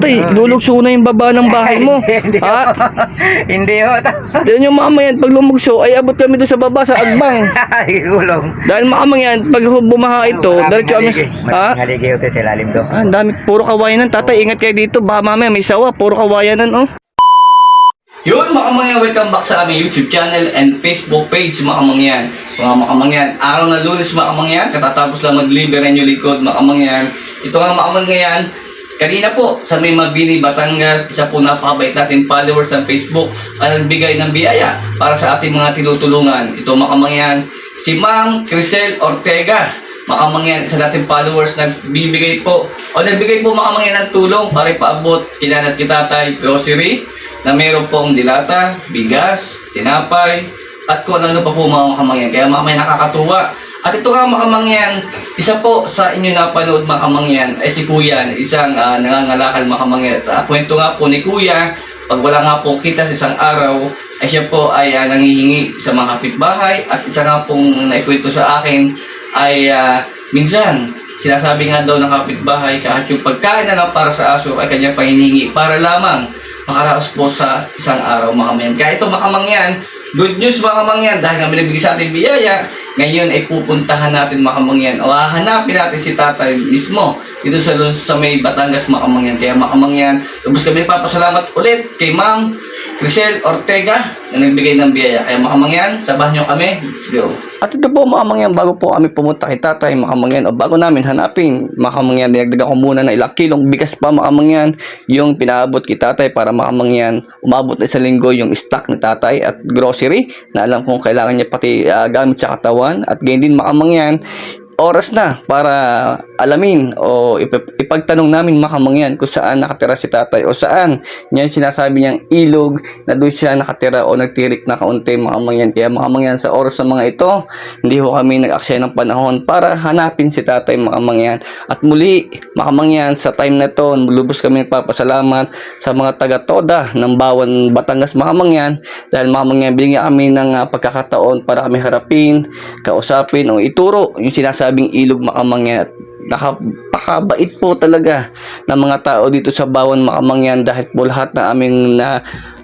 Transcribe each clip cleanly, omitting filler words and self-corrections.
Tay, lulugso na yung baba ng bahay mo. Hindi Ha? ho. Hindi ho. Diyan yung mamamayan, pag lumugso, ay abot kami doon sa baba, sa agbang. Gulong. Dahil mamamayan, pag bumaha ito, diretso kami. Ha? Maraming haligi ho ito sa ilalim to. Ah, ang dami, puro kawayanan. Tatay, ingat kayo dito. Baka mamaya may sawa, puro kawayanan, oh. Yun, mga kamangyan, welcome back sa aming YouTube channel and Facebook page, mga kamangyan. Mga kamangyan, araw na Lunes, mga kamangyan, katatapos lang mag-deliver ang inyong likod, mga kamangyan. Ito nga, mga kamangyan, kanina po, sa may Mabini, Batangas, isa po napakabait natin followers ng Facebook ang nagbigay ng biyaya para sa ating mga tinutulungan. Ito, mga kamangyan, si Ma'am Crisel Ortega. Mga kamangyan, isa natin followers nagbibigay po nagbigay po mga kamangyan ng tulong para ipaabot kinanat kitatay grocery na meron pong dilata, bigas, tinapay, at kung ano pa po mga kamangyan. Kaya mga kamangyan nakakatuwa. At ito nga mga kamangyan, isa po sa inyo napanood mga kamangyan ay si Kuya, isang nangangalakal mga kamangyan. At kwento nga po ni Kuya, pag wala nga po kita sa isang araw, ay siya po ay nangihingi sa mga kapitbahay. At isa nga pong naikwento sa akin ay minsan, sinasabi nga daw ng kapitbahay kahit yung pagkain na lang para sa aso ay kanya pahiningi para lamang makaraos po sa isang araw mga kamangyan. Kaya ito mga kamangyan, good news mga kamangyan, dahil nga binibigay sa ating biyaya, ngayon ay pupuntahan natin mga kamangyan o hahanapin natin si tatay mismo dito sa may Batangas mga kamangyan. Kaya mga kamangyan, lubos kami nagpapasalamat ulit kay Ma'am Crisel Ortega na nagbigay ng biyaya. Kaya mga kamangyan, sabahan nyo kami, let's go. At ito po mga kamangyan, bago po kami pumunta kay tatay mga kamangyan, o bago namin hanapin mga kamangyan, dinagdagan ko muna na ilang kilong bigas pa mga kamangyan yung pinaabot kay tatay para mga kamangyan umabot na sa linggo yung stock ni tatay at grocery na alam kong kailangan niya pati gamit sa katawan. At ganyan din mga kamangyan, oras na para alamin o ipagtanong namin mga kamangyan kung saan nakatira si tatay o saan niya sinasabi niyang ilog na doon siya nakatira o nagtirik na kaunti mga kamangyan. Kaya mga kamangyan, sa oras ng mga ito, hindi ho kami nag-aksaya ng panahon para hanapin si tatay mga kamangyan. At muli mga kamangyan, sa time na to, lubos kami nagpapasalamat sa mga taga-toda ng Bawan, Batangas mga kamangyan, dahil mga kamangyan, binigyan kami ng pagkakataon para kami harapin, kausapin o ituro yung sinasabing ilog mga kamangyan. At napakabait po talaga ng mga tao dito sa Bawan mga kamangyan, dahil po lahat na aming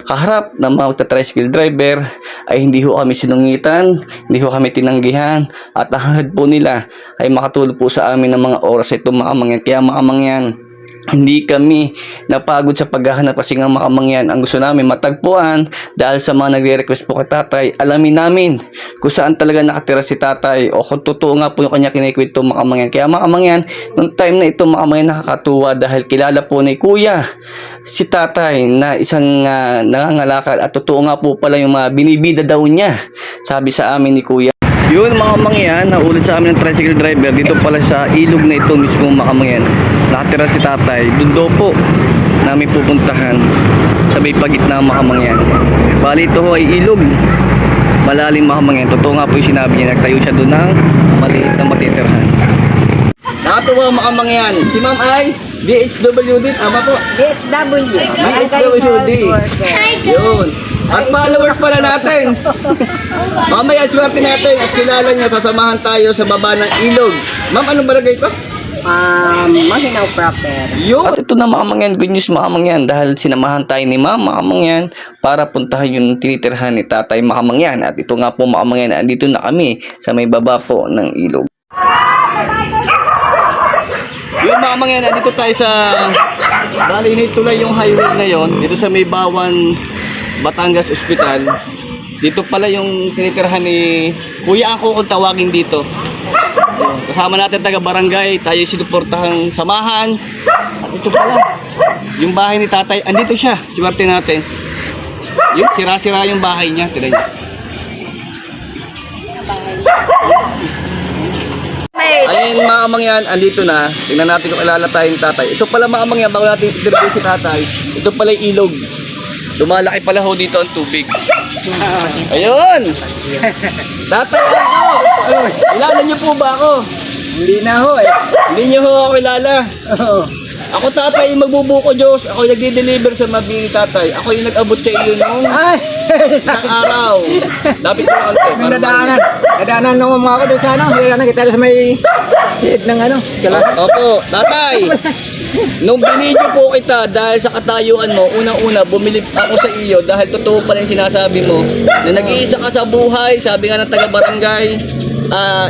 kaharap ng mga tricycle driver ay hindi ho kami sinungitan, hindi ho kami tinanggihan, at hangad po nila ay makatulong po sa amin ng mga oras ito mga kamangyan. Kaya mga kamangyan, hindi kami napagod sa paghahanap kasi nga mga kamangyan, ang gusto namin matagpuan dahil sa mga nagre-request po kay tatay. Alamin namin kung saan talaga nakatira si tatay o kung totoo nga po yung kanya kinikwento mga kamangyan. Kaya mga kamangyan, nung time na ito mga kamangyan, nakakatuwa dahil kilala po ni Kuya si tatay na isang nangangalakal at totoo nga po pala yung mga binibida daw niya, sabi sa amin ni Kuya. Yun mga kamangyan, naulit sa amin ng tricycle driver dito pala sa ilog na ito mismo mga kamangyan. Nakatira si tatay, doon daw po namin pupuntahan sa may pagitna mga kamangyan. Bali ito ho ay ilog, malalim mga kamangyan. Totoo nga po yung sinabi niya, nagtayo siya doon ng maliit na matitirhan. Nakatuwa mga kamangyan, si ma'am ay DHWD, tama po? DHW. DHWD. Yun. At followers pala natin. Mamaya swerte natin at kilala niya, sasamahan tayo sa baba ng ilog. Ma'am, anong barangay pa? Maginaw proper. Yun. At ito na mga kamangyan, good news mga kamangyan, dahil sinamahan tayo ni ma'am mga kamangyan para puntahan yung tinitirhan ni tatay mga kamangyan. At ito nga po mga kamangyan, andito na kami sa may baba po ng ilog. Yun mga kamangyan, andito tayo sa bali tulay yung highway na yon, dito sa may Bawan Batangas Hospital. Dito pala yung tinitirhan ni Kuya Ako kung tawagin dito. Kasama natin taga barangay, tayo sinuportahang samahan. At ito pala yung bahay ni tatay, andito siya, swerte natin. Yun, sira-sira yung bahay niya, tignan niyo. Ayun mga kamangyan, andito na. Tingnan natin kung kilala tayo ni tatay. Ito pala mga kamangyan, bago natin interview si tatay, ito pala yung ilog. Lumalaki pala ho dito ang tubig. Ayun! Tatay ako! Kilala niyo po ba ako? Hindi na ho eh. Hindi niyo ho ako kilala. Ako tatay, magbubuko Diyos. Ako yung nagdi-deliver sa Mabini tatay. Ako yung nag-abot sa iyo nung isang araw. Lapit ko konti. Nadaanan nung mga ako doon sa ano. Nadaanan kita sa may siid ng ano. Opo, tatay. Nung binidyo po kita dahil sa katayuan mo, unang-una, bumili ako sa iyo dahil totoo pala yung sinasabi mo na nag-iisa ka sa buhay, sabi nga ng taga-barangay,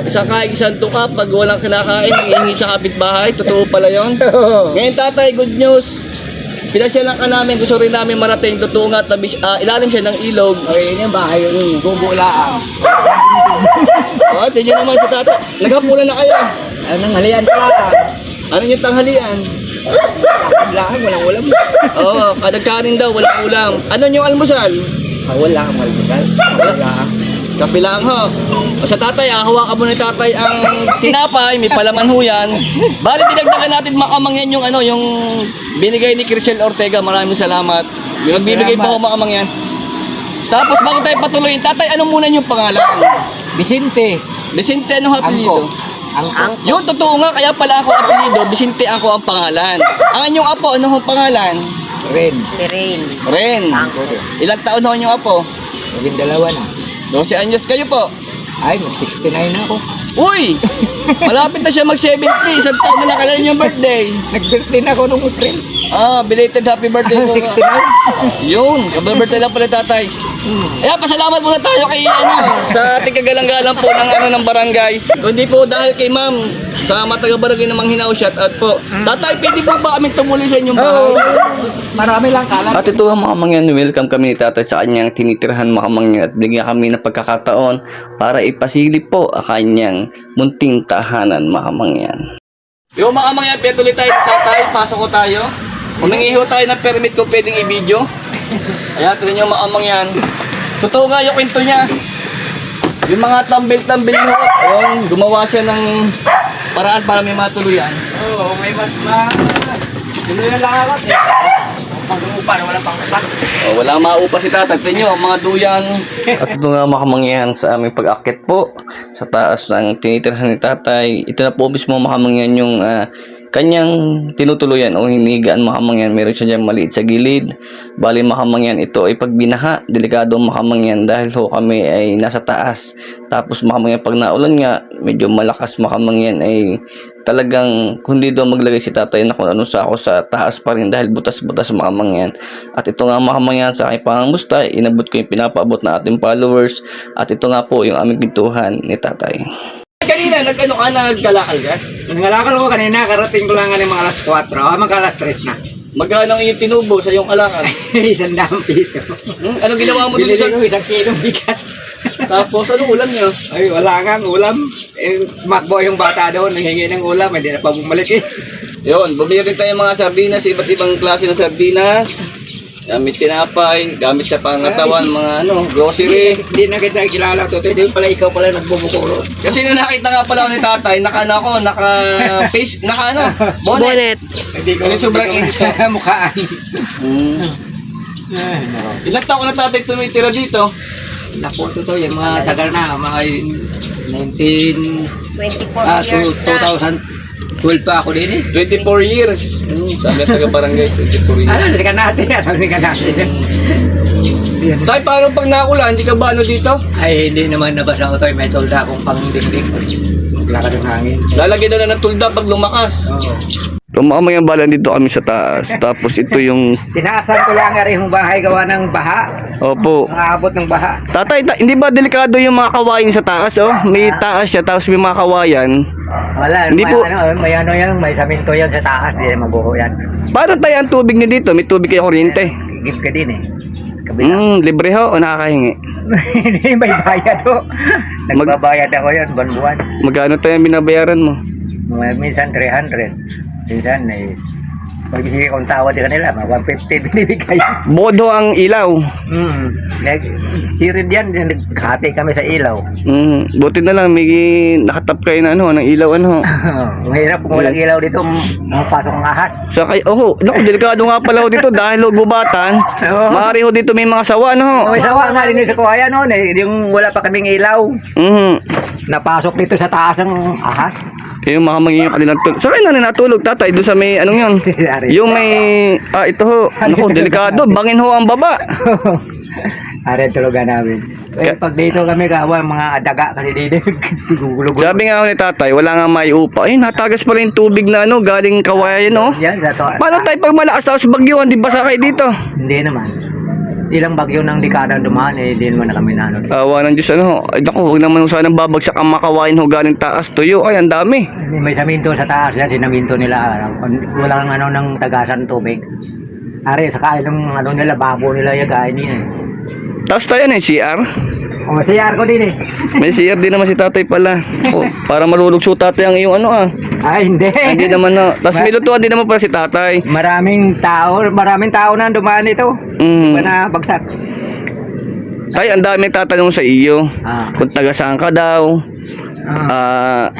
isang kain, isang tuka, pag walang kinakain, nangihingi sa kapitbahay, totoo pala yon. Ngayon tatay, good news. Pinasyalan ka namin, gusto rin namin marating, totoo nga, ilalim siya ng ilog. Ay, yun yung bahay yung bubulaan. Tingnan naman sa tatay, naghapulan na kayo. Anong halian pa? Ano yung tanghalian? Lahat, walang ulam. Oo, kadagkanin daw, walang ulam. Ano yung almusal? Wala kang malbusal. Wala. Kape lang ho. O sa tatay, hawakan mo ni tatay ang tinapay, may palaman ho yan. Bali, dinagdagan natin makamangyan yung ano, yung binigay ni Crisel Ortega. Maraming salamat. Yung nagbibigay pa ho makamangyan. Tapos bago tayo patuloyin, tatay, ano muna yung pangalan? Vicente. Vicente, anong apelido? Angko. Yung totoo nga, kaya pala ako apelido, Vicente ako ang pangalan. Ang inyong apo, ano hong pangalan? Ren. Si Rain. Ren. Angko. Ilang taon ho inyong apo? Maging dalawa na. 12 anyos kayo po. Ay, mag-69 na ako. Uy! Malapit na siya mag-70. Isang taon na lang kailan yung birthday. Nag-birthday na ako nung April. Belated happy birthday po. 69. Yun, birthday lang pala tatay. Ayan, pasalamat muna tayo kay sa ating kagalang-galang po ng barangay. Kundi po dahil kay ma'am, sa mataga-barangay namang hinaw, shout out po. Tatay, pwede po ba kami tumuli sa inyong bahay? Marami lang kalat. At ito ang mga mangyan, welcome kami ni tatay sa kanyang tinitirhan mga mangyan at bigyan kami ng pagkakataon para ipasilip po ang kanyang munting tahanan mga mangyan. Yung mga mangyan, petuloy tayo ni tatay, pasok ko tayo. Humingiho tayo ng permit kung pwedeng i-video. Ayan, tignan nyo mga mangyan. Totoo nga yung kwento niya. Yung mga tambil-tambil mo, yung gumawa siya ng paraan para may matuluyan. Oo, may tuluyan lang ako. Pag-umupa na walang pang-upa. Wala maupa si tatay. Tignan nyo, ang mga duyan. At ito nga makamangyan sa aming pag-akit po. Sa taas ng tinitirhan ni tatay. Ito na po mismo makamangyan yung kanyang tinutuluyan o hinigaan makamangyan. Meron siya dyan maliit sa gilid. Bali makamangyan ito ay pagbinaha. Delikado makamangyan dahil ho kami ay nasa taas. Tapos makamangyan pag naulan nga, medyo malakas makamangyan ay talagang kundi daw maglagay si tatay na kung ano sa ako sa taas pa rin dahil butas-butas makamangyan. At ito nga makamangyan sa aking pangangusta, inabot ko yung pinapaabot na ating followers. At ito nga po yung aming pintuhan ni tatay. Kanina, nagkalakal ka? Nangalakal ko kanina, karating ko lang ng mga alas 4. Mga alas 3 na. Magkano ang iyong tinubo sa iyong kalakal? 100 piso. Ano ginawa mo doon sa Bilhin ko 1 kilong bigas. Tapos ano ulam niyo? Ay, wala nga ulam. Makbo yung bata doon, nanghingi ng ulam, hindi na pa bumalik eh. Yun, bumili rin tayo mga sardinas, iba't ibang klase ng sardinas. Gamit tinapay, gamit sa pangatawan, mga grocery. Hindi na kita kilala to, hindi pala ikaw pala nagbubukuro. Kasi na nakita nga pala ako ni tatay, naka-face, bonnet. Hindi ko Kasi sobrang init. mukhaan. Ilang taon na tatay tumitira dito? Naku, to yung mga tagal na, mga 24 years na. 2012 pa ako din eh. 24 years. Sabi ang taga-barangay, 24 years. Ano, nasikan natin, nasikan natin. Tay, paano pag nakulan, hindi ka ba dito? Ay, hindi naman nabasa ko to, may tolda akong pang-dingding. Maglakad ng hangin. Lalagyan na ng tulda pag lumakas. Oo. Tumamayang balan dito kami sa taas. Tapos ito yung... Tinaasan ko lang nga rin yung bahay gawa ng baha. Opo. Nakabot ng baha. Tatay, hindi ba delikado yung mga kawayan sa taas? May taas siya, tapos may mga kawayan. Wala, Hindi may, po. may ano yan, may saminto yan sa taas, di mabuho yan. Paano tayo ang tubig niyo dito? May tubig kayo kuryente. Give ka din eh. Kabila. Libre ho o nakakahingi? Hindi, may bayad ho. Nagbabayad ako yan, buwan-buwan. Magkano tayo ang binabayaran mo? Minsan 300. Minsan pag hindi kong tawad ka nila, 150 binibigay. Bukod ho ang ilaw. Sirid yan, nagkati kami sa ilaw. Buti na lang may nakatap kayo na ng ilaw Mahirap kung walang ilaw dito, mapasok ang ahas. Sa kay naku, delikado nga pala ho dito dahil ho gubatan. Maaari ho dito may mga sawa May sawa nga din sa kuhaya noon yung wala pa kaming ilaw. Napasok dito sa taas ang ahas. Yung mga mangyayong kanilang tulog. Sa kayo na natulog, tatay, doon sa may, yun? Yung may, ito ho, naku, delikado, bangin ho ang baba. Are tulugan namin. Eh, pag dito kami kawa, mga daga kasi dito. Gugulog. Sabi nga ako ni tatay, wala nga may upa. Ay, natagas pala yung tubig na ano, galing kawayan, no? Yan, sa to. Paano tayo pag malakas tapos bagyuan, di ba sakay dito? Hindi naman. Ilang bagyo ng dekada dumaan, eh, di naman na kami na ano. Awa ng Diyos, ano? Ay, naku, huwag naman sana babagsak ang makawain ho galing taas. Tuyo, ay, ang dami. May saminto sa taas yan, sinaminto nila. Walang ano ng tagasan tubig. Are, saka ilang ano nila, babo nila yagay niya. Tapos tayo na yung CR. O, siyar ko din eh. May CR din naman si tatay pala. Oh, para malulugso tatay ang iyong ano ah. Ay, hindi. Hindi naman no. Tapos may lutuan din naman pala si tatay. Maraming tao na dumaan ito. Iba na bagsak. Tay, ang dami tatanong sa iyo. Kung taga saan ka daw.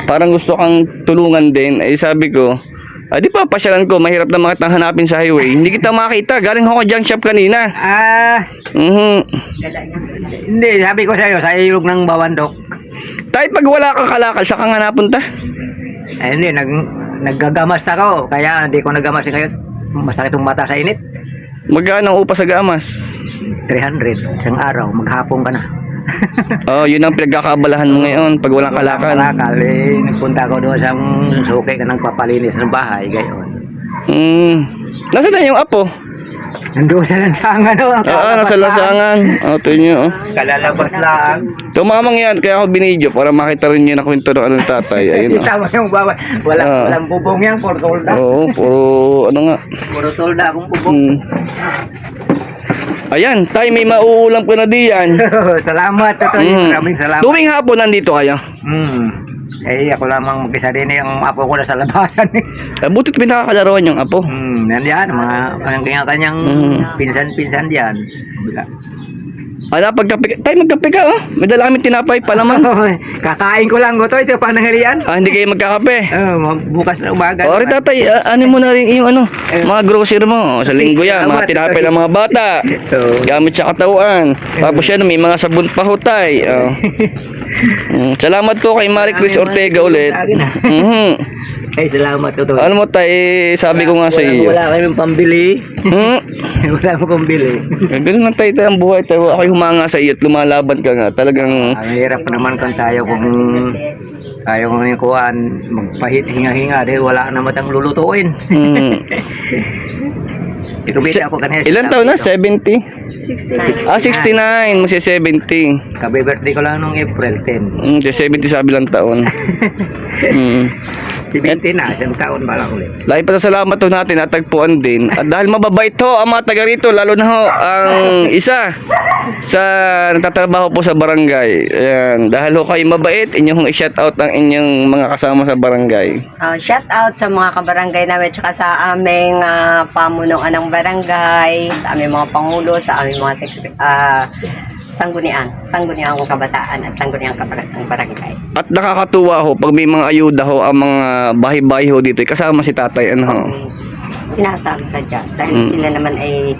Parang gusto kang tulungan din. Eh sabi ko, di pa pasyalan ko, mahirap na makita hanapin sa highway. Hindi kita makita. Galing ako junk shop kanina. Hindi, sabi ko sa iyo, sa ilog ng Bawandok. Tay, pag wala kang kalakal, saan ka nga napunta? Eh, hindi, naggagamas ako. Kaya hindi ko nagamas ngayon. Masakit ang mata sa init. Magkano ang upa sa gamas? 300 isang araw, maghapon ka na. Oh, yun ang pinagkakaabalahan mo ngayon pag walang kalakal. Kalakal, eh, nagpunta ko doon sa suki ka nagpapalinis ng bahay, gayon. Nasaan na yung apo? Nandoon sa lansangan, no? Nasa lansangan. Ito nyo, oh. Kalalabas lang. Tumamang yan, kaya ako binidyo para makita rin nyo na kwento ng anong tatay. Ayun, Kita mo yung bawat. Walang bubong yan, puro tolda. Oo, puro ano nga. Puro tolda akong bubong. Ayan, tay, may mauulam ka na diyan. Salamat, Totoy. Maraming salamat. Tuwing hapon nandito kayo. Eh, ako lamang mag-isa din eh. Ang apo ko na sa labasan eh. Butit pinakakalaroan yung apo. Nandiyan, mga kanyang pinsan-pinsan diyan. Pagkape, tay, magkape ka, oh. May dala kami tinapay pa naman. Kakain ko lang, Totoy, sa pananghalian. Hindi kayo magkakape. Bukas na umaga. Ori tatay, ano mo na rin yung ano, mga grocery mo. Sa linggo yan, mga tinapay ng mga bata. Gamit sa katawan. Tapos yan, may mga sabon pa ho, tay. Salamat po kay Marie Chris Ortega ulit. Ay, salamat, Totoy. Ano mo tay, sabi ko nga sa iyo. Wala kayong pambili. Wala mo pambili. Ganun lang tayo ang buhay tayo. Ako'y humanga sa iyo at lumalaban ka nga. Talagang ang hirap naman kung tayo kung ayaw ko yung kuhaan, magpahit hinga-hinga dahil wala na matang lulutuin. Ikubita ako kanina. Ilan taon na? 70? 69. 69. Magsi 70. Kabe-birthday ko lang nung April 10. 70 sabi lang taon. 70 na, isang taon ba lang ulit. Lagi pasasalamat ho natin at tagpuan din. At dahil mababait ho ang mga taga rito, lalo na ho ang isa sa nagtatrabaho po sa barangay. Ayan, dahil ho kayo mabait, inyong i-shout out ang inyong mga kasama sa barangay. Shout out sa mga kabarangay namin tsaka sa aming pamunuan ng barangay, sa aming mga pangulo, sa aming mga sangguniang kabataan at sangguniang barangay. At nakakatuwa ho pag may mga ayuda ho ang mga bahay-bahay ho dito kasama si tatay ano ho. Sinasabi sa dyan dahil sila naman ay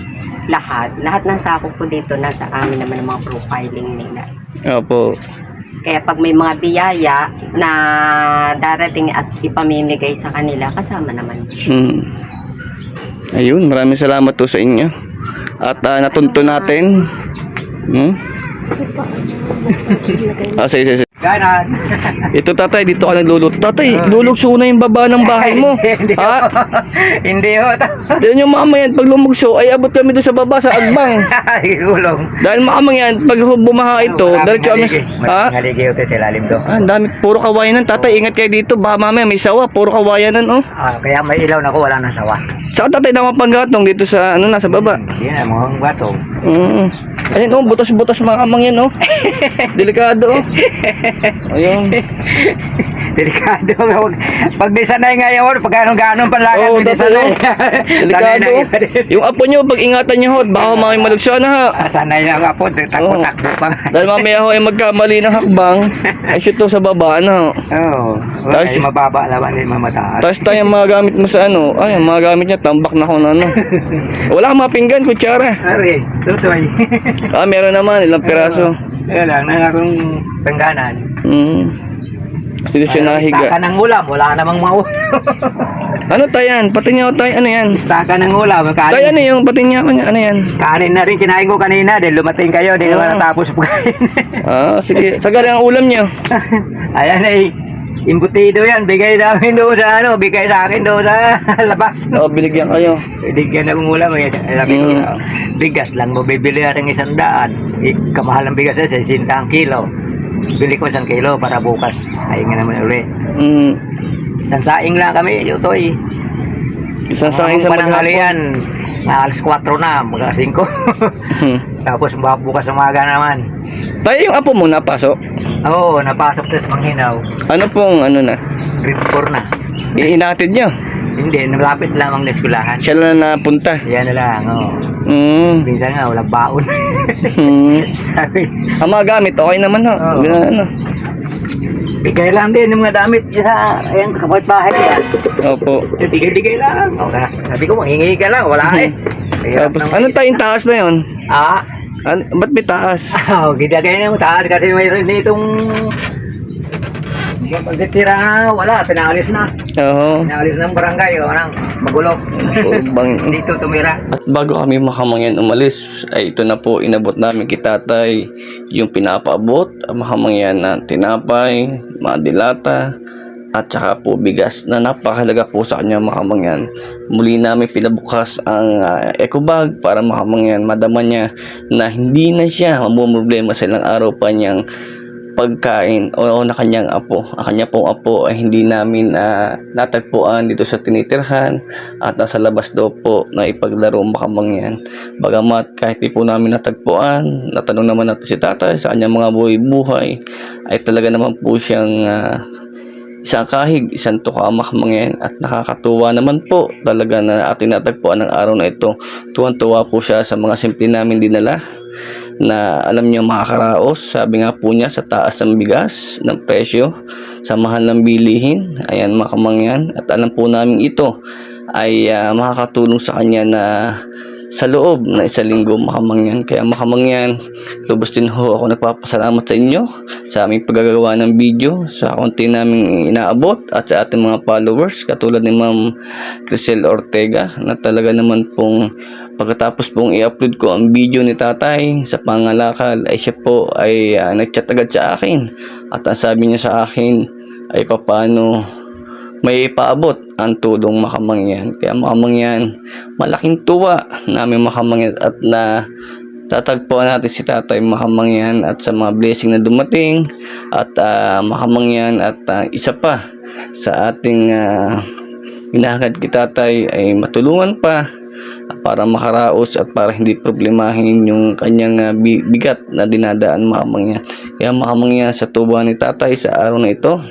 lahat ng sakop ko dito nasa amin naman ang mga profiling nila. Opo. Kaya pag may mga biyaya na darating at ipamimigay sa kanila, kasama naman. Ayun, maraming salamat po sa inyo. At natunto natin. Sige. Ganon. Ito tatay, dito ka nagluluto. Tatay, lulugso na yung baba ng bahay mo. Hindi ho. Tignan nyo mamaya pag lumugso, ay abot kami doon sa baba sa agbang. Gulong. Dahil mamaya pag bumaha ito, diretso kami. Haligi ito sa lalim to. Ang dami, puro kawayanan. Tatay, ingat kayo dito. Baka mamaya may sawa, puro kawayanan, oh. Kaya may ilaw na ko, wala nang sawa. Saka tatay, naman panggatong dito sa, nasa baba. Yan, mga bato. Ayun, oh, butas-butas mga kamang yan, oh. Delikado, oh. Ayun. Delikado. Pag di sanay ngayon, pag ganon-ganon pa lang. Oo, tatay, delikado. Yung apo nyo, pag ingatan nyo, baka mga malugso na, ha. Sanay na nga po, takbo-takbo pa. Dahil mamaya ho ay magkamali ng hakbang, ay shoot to sa baba, ano. Oo. Ay mababa naman, ay mamataas. Tapos tayo mga gamit mo sa ano, ay, mga gamit niya, tambak na ko na, ano. Wala kang mga pinggan, kutsara. Ari, tutoy. Meron naman, ilang piraso. Yan lang, nang akong pangganan. Kasi di siya nahiga. Istaka ng ulam, wala namang maulam. Ano tayo yan? Patingin ako tayo. Ano yan? Istaka ng ulam, Tayo ano yung patingin ako niya? Ano yan? kanin na rin kinain ko kanina dahil lumating kayo, di naman natapos pagkain. Sige. Sagaling ang ulam niyo. Ayan ay, imbutido yan, bigay namin doon sa bigay sa akin doon sa labas. Binigyan kayo. Bigyan akong ulam, sabi ko, bigas lang mo bibili natin 100. Kamahal ang bigas na 60 ang kilo. Bili ko 1 kilo para bukas. Ayun nga naman ulit. Isang saing lang kami, Yutoy. Isang saing sa maghapon. pananghalian, alas 4 na, mga 5. Tapos bukas umaga naman. Tayo yung apo mo napasok. Oo, napasok sa Manghinaw. Ano pong ano na? Grade 4 na. Iinatid niyo. Hindi, nalapit lamang na eskulahan. Siya lang napunta. Yan na lang, oo. Minsan nga, walang baon. Sabi, Ang mga gamit, okay naman ho. Oo. Ano. bigay lang din ng mga damit sa ayan, kapit bahay yan. Opo. Bigay lang. Okay. Sabi ko, manghingi ka lang, wala eh. Tapos, anong tayong taas na yun? Ba't may taas? Gidagay na yung taas kasi mayroon ditong pagkatira, wala, pinalis na. Oo. Pinalis ng barangay, walang magulo. Dito tumira. At bago kami makamangyan umalis, ay ito na po inabot namin kay tatay yung pinapaabot, ang makamangyan na tinapay, mga dilata, at saka po bigas na napakahalaga po sa kanya makamangyan. Muli namin pinabukas ang eco bag para makamangyan madama niya na hindi na siya mamumroblema sa ilang araw pa niyang pagkain o na kanyang apo. Ang kanya pong apo ay hindi namin natagpuan dito sa tinitirhan at nasa labas daw po na ipaglaro makamangyan. Bagamat kahit di po namin natagpuan, natanong naman natin si tatay sa kanyang mga buhay ay talaga naman po siyang isang kahig, isang tuka makamangyan at nakakatuwa naman po talaga na ating natagpuan ng araw na ito. Tuwan-tuwa po siya sa mga simple namin dinala na alam niyo makakaraos. Sabi nga po niya sa taas ng bigas ng presyo, sa mahal ng bilihin, ayan makamangyan, at alam po namin ito ay makakatulong sa kanya na sa loob na 1 linggo makamangyan. Kaya makamangyan, lubos din ho ako nagpapasalamat sa inyo sa aming paggagawa ng video, sa konti naming inaabot at sa ating mga followers katulad ni Ma'am Crisel Ortega na talaga naman pong pagkatapos pong i-upload ko ang video ni tatay sa pangalakal ay siya po ay nag-chat agad sa akin at ang sabi niya sa akin ay papaano may paabot ang tulong makamangyan. Kaya makamangyan, malaking tuwa namin makamangyan at na tatagpuan natin si tatay makamangyan at sa mga blessing na dumating at makamangyan at isa pa sa ating hinahangad kay tatay ay matulungan pa para makaraos at para hindi problemahin yung kanyang bigat na dinadaan makamangyan. Kaya makamangyan sa tuwa ni tatay sa araw na ito,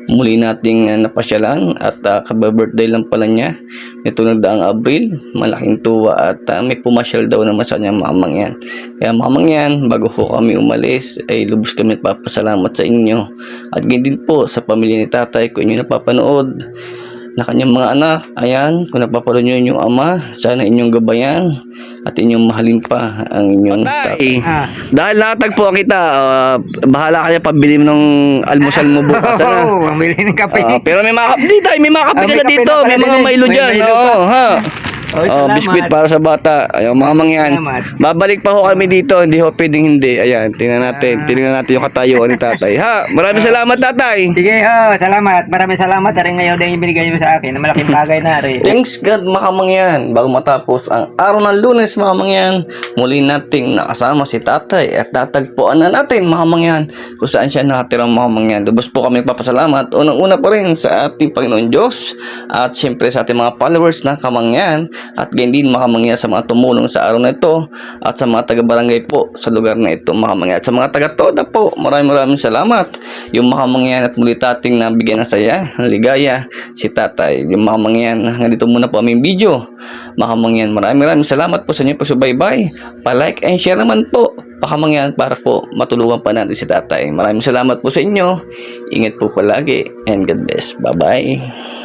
muli nating napasyalan at kababirthday lang pala niya nito nagdaang Abril. Malaking tuwa at may pumasyal daw naman sa kanya makamangyan. Kaya makamangyan, bago ko kami umalis ay lubos kami nagpapasalamat sa inyo at ganyan din po sa pamilya ni tatay kung inyo napapanood na kanyang mga anak. Ayan, kung napapanood nyo yung ama, sana inyong gabayan at inyong mahalin pa ang inyong tatay. Dahil natagpuan kita, bahala ka niya pabili ng almusal mo bukas. Oo, ang bili ng kape. Pero may mga kape, may mga kape ka na dito, may mga Milo dyan. Oo, ha. Biskuit para sa bata. Ayaw mga mangyan. Babalik pa ho kami dito, hindi ho pwedeng hindi. Ayan, tingnan natin yung katayuan ni tatay. Ha, maraming salamat tatay. Sige ho, salamat. Maraming salamat rin ngayon din ibinigay mo sa akin na malaking bagay na rin. Thanks God mga mangyan. Bago matapos ang araw ng Lunes mga mangyan, muli nating nakasama si tatay at tatagpuan na natin mga mangyan kung saan siya nakatirang mga mangyan. Lubos po kami nagpapasalamat. Unang-una pa rin sa ating Panginoon Diyos at siyempre sa ating mga followers ng Kamangyan at ganyan din mga mangyan sa mga tumulong sa araw na ito at sa mga taga-barangay po sa lugar na ito mga mangyan. At sa mga taga-toda po, maraming salamat. Yung mga mangyan at muli tating nabigyan ng saya, ligaya si tatay. Yung mga mangyan, hanggang dito muna po aming video. Mga mangyan, maraming salamat po sa inyo pagsubaybay. Pa-like and share naman po pakamangyan para po matulungan pa natin si tatay. Maraming salamat po sa inyo. Ingat po palagi and God bless. Bye-bye.